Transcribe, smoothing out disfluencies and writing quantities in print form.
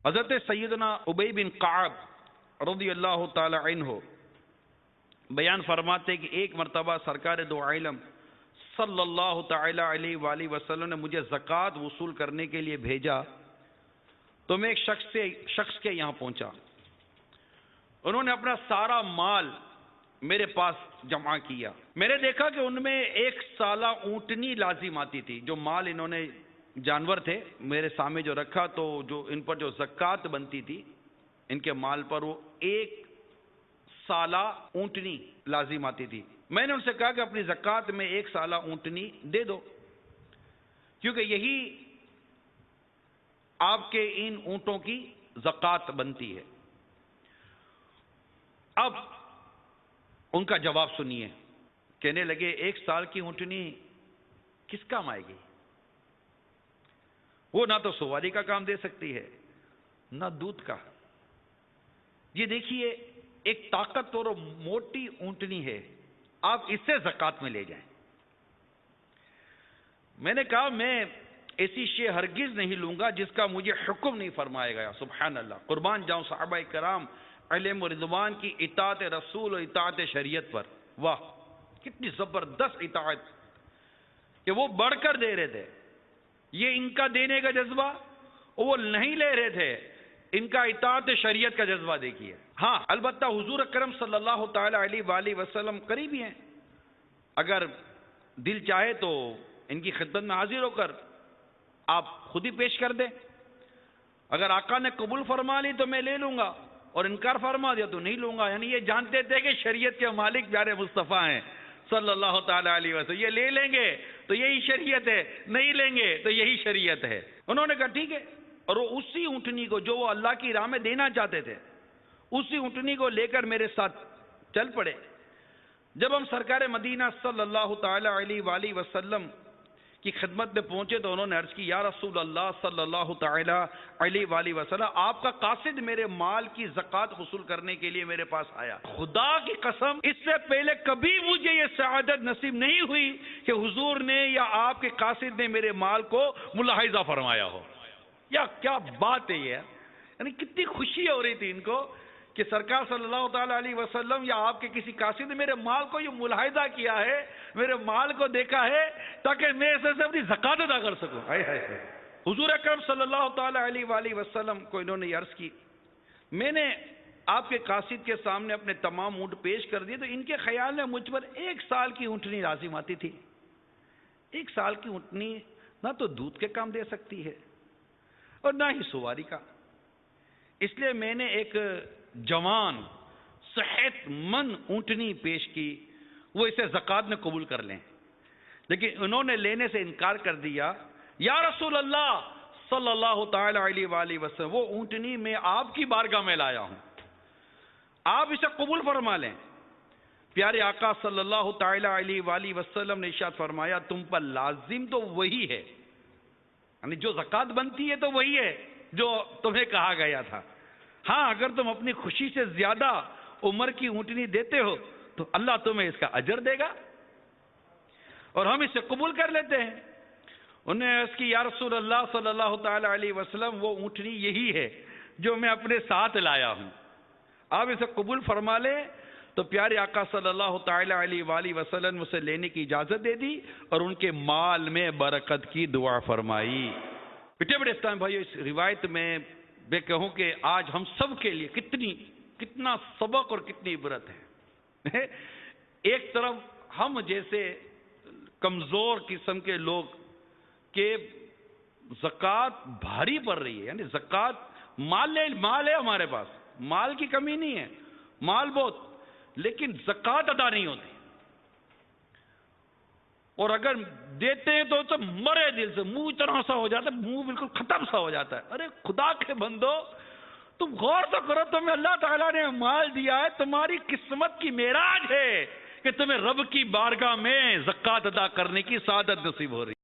حضرت سیدنا ابی بن کعب رضی اللہ تعالی عنہ بیان فرماتے کہ ایک مرتبہ سرکار دو عالم صلی اللہ تعالی علیہ وآلہ وسلم نے مجھے زکوٰۃ وصول کرنے کے لیے بھیجا تو میں ایک شخص کے یہاں پہنچا. انہوں نے اپنا سارا مال میرے پاس جمع کیا. میں نے دیکھا کہ ان میں ایک سالہ اونٹنی لازم آتی تھی. جو مال انہوں نے جانور تھے میرے سامنے جو رکھا تو جو ان پر جو زکوٰۃ بنتی تھی ان کے مال پر وہ ایک سالہ اونٹنی لازم آتی تھی. میں نے ان سے کہا کہ اپنی زکوٰۃ میں ایک سالہ اونٹنی دے دو کیونکہ یہی آپ کے ان اونٹوں کی زکوٰۃ بنتی ہے. اب ان کا جواب سنیے. کہنے لگے ایک سال کی اونٹنی کس کام آئے گی؟ وہ نہ تو سواری کا کام دے سکتی ہے نہ دودھ کا. یہ دیکھیے ایک طاقتور اور موٹی اونٹنی ہے, آپ اس سے زکوٰۃ میں لے جائیں. میں نے کہا میں ایسی شے ہرگز نہیں لوں گا جس کا مجھے حکم نہیں فرمایا گیا. سبحان اللہ, قربان جاؤں صحابہ کرام علیہم رضوان کی اطاعت رسول اور اطاعت شریعت پر. واہ کتنی زبردست اطاعت کہ وہ بڑھ کر دے رہے تھے. یہ ان کا دینے کا جذبہ, وہ نہیں لے رہے تھے. ان کا اطاعت شریعت کا جذبہ دیکھیے. ہاں البتہ حضور اکرم صلی اللہ تعالی علیہ وآلہ وسلم قریبی ہیں. اگر دل چاہے تو ان کی خدمت میں حاضر ہو کر آپ خود ہی پیش کر دیں. اگر آقا نے قبول فرما لی تو میں لے لوں گا, اور انکار فرما دیا تو نہیں لوں گا. یعنی یہ جانتے تھے کہ شریعت کے مالک پیارے مصطفیٰ ہیں صلی اللہ تعالی علیہ وسلم. یہ لے لیں گے تو یہی شریعت ہے, نہیں لیں گے تو یہی شریعت ہے. انہوں نے کہا ٹھیک ہے, اور وہ اسی اونٹنی کو جو وہ اللہ کی راہ میں دینا چاہتے تھے اسی اونٹنی کو لے کر میرے ساتھ چل پڑے. جب ہم سرکار مدینہ صلی اللہ تعالی علیہ وآلہ وسلم کی خدمت میں پہنچے تو انہوں نے عرض کی یا رسول اللہ صلی اللہ تعالی علیہ وآلہ وسلم, آپ کا قاصد میرے مال کی زکوٰۃ وصول کرنے کے لیے میرے پاس آیا. خدا کی قسم اس سے پہلے کبھی مجھے یہ سعادت نصیب نہیں ہوئی کہ حضور نے یا آپ کے قاصد نے میرے مال کو ملاحظہ فرمایا ہو. یا کیا بات ہے یہ, یعنی کتنی خوشی ہو رہی تھی ان کو کہ سرکار صلی اللہ تعالی علیہ وسلم یا آپ کے کسی قاصد نے میرے مال کو یہ ملاحظہ کیا ہے, میرے مال کو دیکھا ہے تاکہ میں اسے سے اپنی زکوٰۃ ادا کر سکوں. حضور اکرم صلی اللہ تعالی علیہ وآلہ وسلم کو انہوں نے عرض کی میں نے آپ کے قاصد کے سامنے اپنے تمام اونٹ پیش کر دیے تو ان کے خیال میں مجھ پر ایک سال کی اونٹنی لازم آتی تھی. ایک سال کی اونٹنی نہ تو دودھ کے کام دے سکتی ہے اور نہ ہی سواری کا. اس لیے میں نے ایک جوان صحت مند اونٹنی پیش کی, وہ اسے زکوٰۃ میں قبول کر لیں. لیکن انہوں نے لینے سے انکار کر دیا. یا رسول اللہ صلی اللہ تعالی علیہ وآلہ وسلم, وہ اونٹنی میں آپ کی بارگاہ میں لایا ہوں, آپ اسے قبول فرما لیں. پیارے آقا صلی اللہ تعالی علیہ وآلہ وسلم نے ارشاد فرمایا تم پر لازم تو وہی ہے, یعنی جو زکوٰۃ بنتی ہے تو وہی ہے جو تمہیں کہا گیا تھا. ہاں اگر تم اپنی خوشی سے زیادہ عمر کی اونٹنی دیتے ہو تو اللہ تمہیں اس کا اجر دے گا, اور ہم اسے قبول کر لیتے ہیں. انہوں نے عرض کی یا رسول اللہ صلی اللہ تعالی علیہ وسلم, وہ اونٹنی یہی ہے جو میں اپنے ساتھ لایا ہوں, آپ اسے قبول فرما لیں. تو پیارے آقا صلی اللہ تعالی علیہ وآلہ وسلم نے اسے لینے کی اجازت دے دی اور ان کے مال میں برکت کی دعا فرمائی. بیٹے بڑے اسلام بھائیو, اس روایت میں میں کہوں کہ آج ہم سب کے لیے کتنا سبق اور کتنی عبرت ہے. ایک طرف ہم جیسے کمزور قسم کے لوگ کہ زکوٰۃ بھاری پڑ رہی ہے, یعنی زکوٰۃ مال ہے ہمارے پاس, مال کی کمی نہیں ہے, مال بہت, لیکن زکوٰۃ ادا نہیں ہوتی. اور اگر دیتے ہیں تو مرے دل سے, منہ اتنا سا ہو جاتا ہے, منہ بالکل ختم سا ہو جاتا ہے. ارے خدا کے بندو تم غور تو کرو, تمہیں اللہ تعالیٰ نے مال دیا ہے, تمہاری قسمت کی معراج ہے کہ تمہیں رب کی بارگاہ میں زکوٰۃ ادا کرنے کی سعادت نصیب ہو رہی ہے.